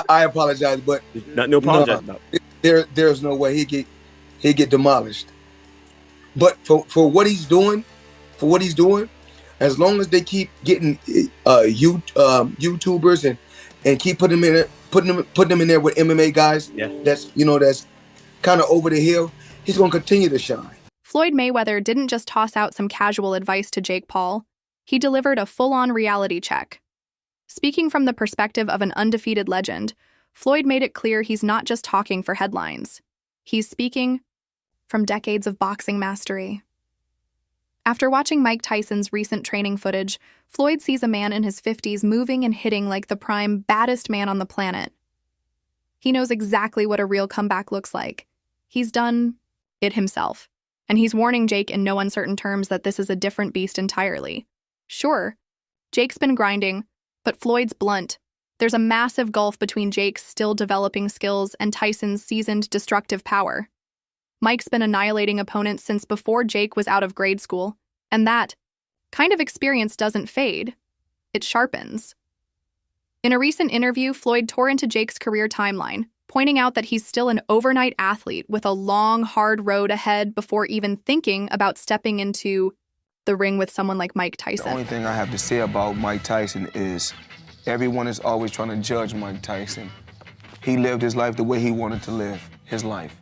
I apologize, but No apologize about. There's no way he get demolished. But for what he's doing, as long as they keep getting YouTubers and keep putting them in there with MMA guys, that's kind of over the hill, he's gonna continue to shine. Floyd Mayweather didn't just toss out some casual advice to Jake Paul. He delivered a full-on reality check. Speaking from the perspective of an undefeated legend, Floyd made it clear he's not just talking for headlines. He's speaking from decades of boxing mastery. After watching Mike Tyson's recent training footage, Floyd sees a man in his 50s moving and hitting like the prime baddest man on the planet. He knows exactly what a real comeback looks like. He's done it himself. And he's warning Jake in no uncertain terms that this is a different beast entirely. Sure, Jake's been grinding, but Floyd's blunt. There's a massive gulf between Jake's still developing skills and Tyson's seasoned destructive power. Mike's been annihilating opponents since before Jake was out of grade school, and that kind of experience doesn't fade. It sharpens. In a recent interview, Floyd tore into Jake's career timeline, pointing out that he's still an overnight athlete with a long, hard road ahead before even thinking about stepping into the ring with someone like Mike Tyson. The only thing I have to say about Mike Tyson is everyone is always trying to judge Mike Tyson. He lived his life the way he wanted to live his life.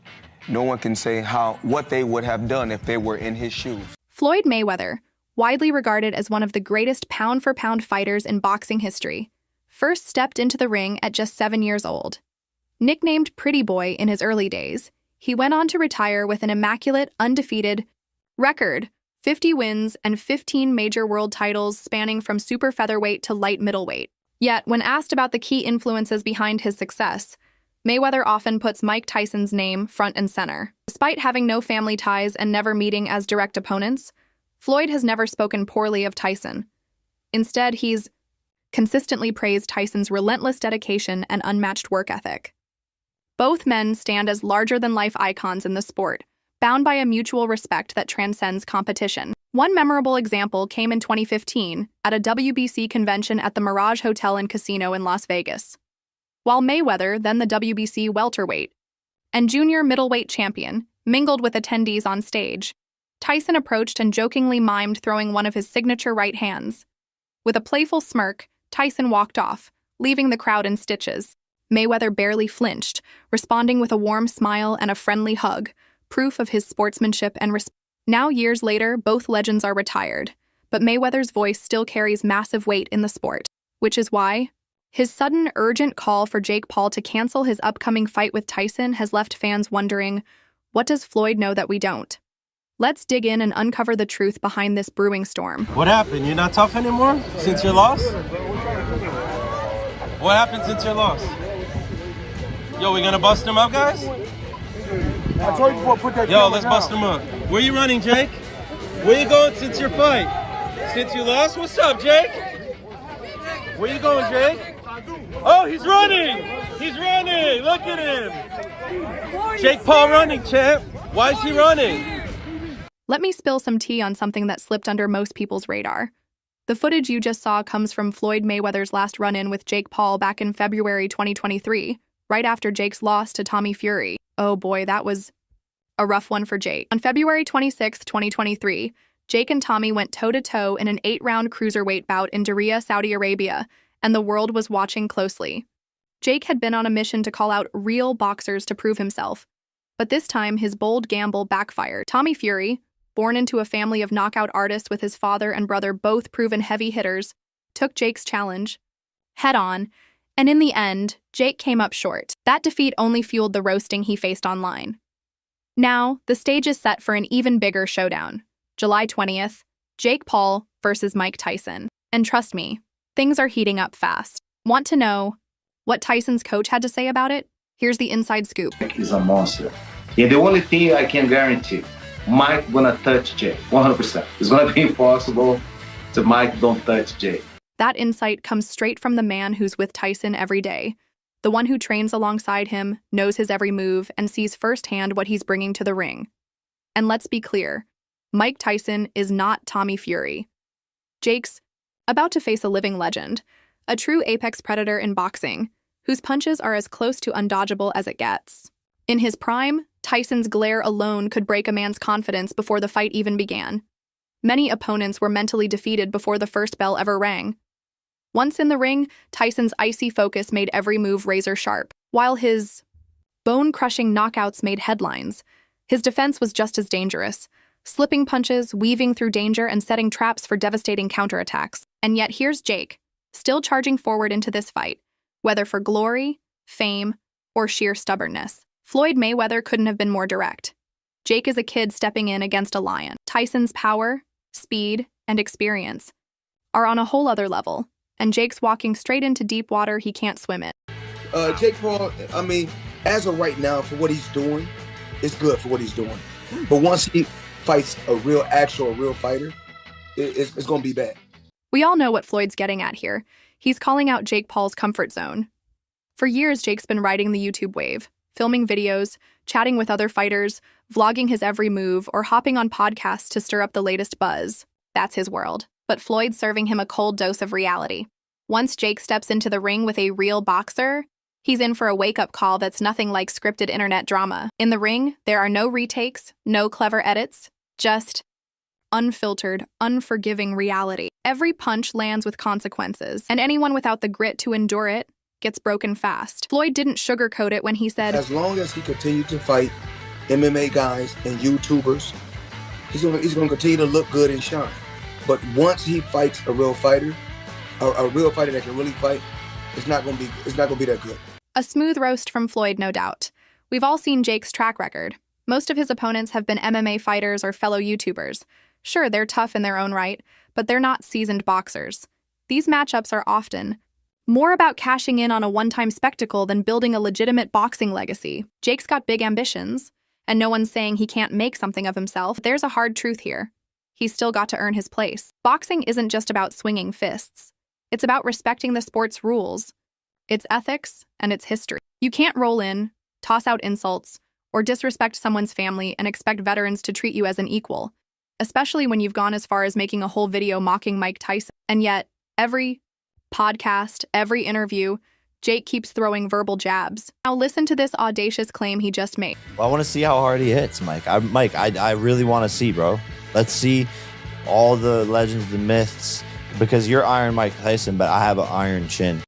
No one can say what they would have done if they were in his shoes. Floyd Mayweather, widely regarded as one of the greatest pound-for-pound fighters in boxing history, first stepped into the ring at just 7 years old. Nicknamed Pretty Boy in his early days, he went on to retire with an immaculate, undefeated record, 50 wins and 15 major world titles spanning from super featherweight to light middleweight. Yet, when asked about the key influences behind his success, Mayweather often puts Mike Tyson's name front and center. Despite having no family ties and never meeting as direct opponents, Floyd has never spoken poorly of Tyson. Instead, he's consistently praised Tyson's relentless dedication and unmatched work ethic. Both men stand as larger-than-life icons in the sport, bound by a mutual respect that transcends competition. One memorable example came in 2015 at a WBC convention at the Mirage Hotel and Casino in Las Vegas. While Mayweather, then the WBC welterweight and junior middleweight champion, mingled with attendees on stage, Tyson approached and jokingly mimed throwing one of his signature right hands. With a playful smirk, Tyson walked off, leaving the crowd in stitches. Mayweather barely flinched, responding with a warm smile and a friendly hug, proof of his sportsmanship and respect. Now, years later, both legends are retired, but Mayweather's voice still carries massive weight in the sport, which is why his sudden, urgent call for Jake Paul to cancel his upcoming fight with Tyson has left fans wondering, what does Floyd know that we don't? Let's dig in and uncover the truth behind this brewing storm. What happened? You're not tough anymore since your loss? What happened since your loss? Yo, we gonna bust him up, guys? I told you before, put that Yo, let's bust him up. Where you running, Jake? Where you going since your fight? Since you lost? What's up, Jake? Where you going, Jake? Oh, he's running! He's running! Look at him! Jake Paul running, champ. Why is he running? Let me spill some tea on something that slipped under most people's radar. The footage you just saw comes from Floyd Mayweather's last run-in with Jake Paul back in February 2023, right after Jake's loss to Tommy Fury. Oh boy, that was a rough one for Jake. On February 26, 2023, Jake and Tommy went toe-to-toe in an 8-round cruiserweight bout in Diriyah, Saudi Arabia, and the world was watching closely. Jake had been on a mission to call out real boxers to prove himself, but this time his bold gamble backfired. Tommy Fury, born into a family of knockout artists with his father and brother both proven heavy hitters, took Jake's challenge head-on, and in the end, Jake came up short. That defeat only fueled the roasting he faced online. Now, the stage is set for an even bigger showdown. July 20th, Jake Paul versus Mike Tyson. And trust me, things are heating up fast. Want to know what Tyson's coach had to say about it? Here's the inside scoop. He's a monster. And the only thing I can guarantee, Mike gonna touch Jake, 100%. It's gonna be impossible to Mike don't touch Jake. That insight comes straight from the man who's with Tyson every day, the one who trains alongside him, knows his every move, and sees firsthand what he's bringing to the ring. And let's be clear, Mike Tyson is not Tommy Fury. Jake's about to face a living legend, a true apex predator in boxing, whose punches are as close to undodgeable as it gets. In his prime, Tyson's glare alone could break a man's confidence before the fight even began. Many opponents were mentally defeated before the first bell ever rang. Once in the ring, Tyson's icy focus made every move razor sharp. While his bone-crushing knockouts made headlines, his defense was just as dangerous, slipping punches, weaving through danger, and setting traps for devastating counterattacks. And yet here's Jake, still charging forward into this fight, whether for glory, fame, or sheer stubbornness. Floyd Mayweather couldn't have been more direct. Jake is a kid stepping in against a lion. Tyson's power, speed, and experience are on a whole other level, and Jake's walking straight into deep water he can't swim in. Jake Paul, I mean, as of right now, for what he's doing, it's good for what he's doing. But once he fights a real fighter, it's going to be bad. We all know what Floyd's getting at here. He's calling out Jake Paul's comfort zone. For years, Jake's been riding the YouTube wave, filming videos, chatting with other fighters, vlogging his every move, or hopping on podcasts to stir up the latest buzz. That's his world. But Floyd's serving him a cold dose of reality. Once Jake steps into the ring with a real boxer, he's in for a wake-up call that's nothing like scripted internet drama. In the ring, there are no retakes, no clever edits, just unfiltered, unforgiving reality. Every punch lands with consequences, and anyone without the grit to endure it gets broken fast. Floyd didn't sugarcoat it when he said, as long as he continues to fight MMA guys and YouTubers, he's going to continue to look good and shine. But once he fights a real fighter that can really fight, it's not going to be that good. A smooth roast from Floyd, no doubt. We've all seen Jake's track record. Most of his opponents have been MMA fighters or fellow YouTubers. Sure, they're tough in their own right, but they're not seasoned boxers. These matchups are often more about cashing in on a one-time spectacle than building a legitimate boxing legacy. Jake's got big ambitions, and no one's saying he can't make something of himself. There's a hard truth here. He's still got to earn his place. Boxing isn't just about swinging fists. It's about respecting the sport's rules, its ethics, and its history. You can't roll in, toss out insults, or disrespect someone's family and expect veterans to treat you as an equal, especially when you've gone as far as making a whole video mocking Mike Tyson. And yet, every podcast, every interview, Jake keeps throwing verbal jabs. Now listen to this audacious claim he just made. Well, I want to see how hard he hits, Mike. I really want to see, bro. Let's see all the legends, the myths, because you're Iron Mike Tyson, but I have an iron chin.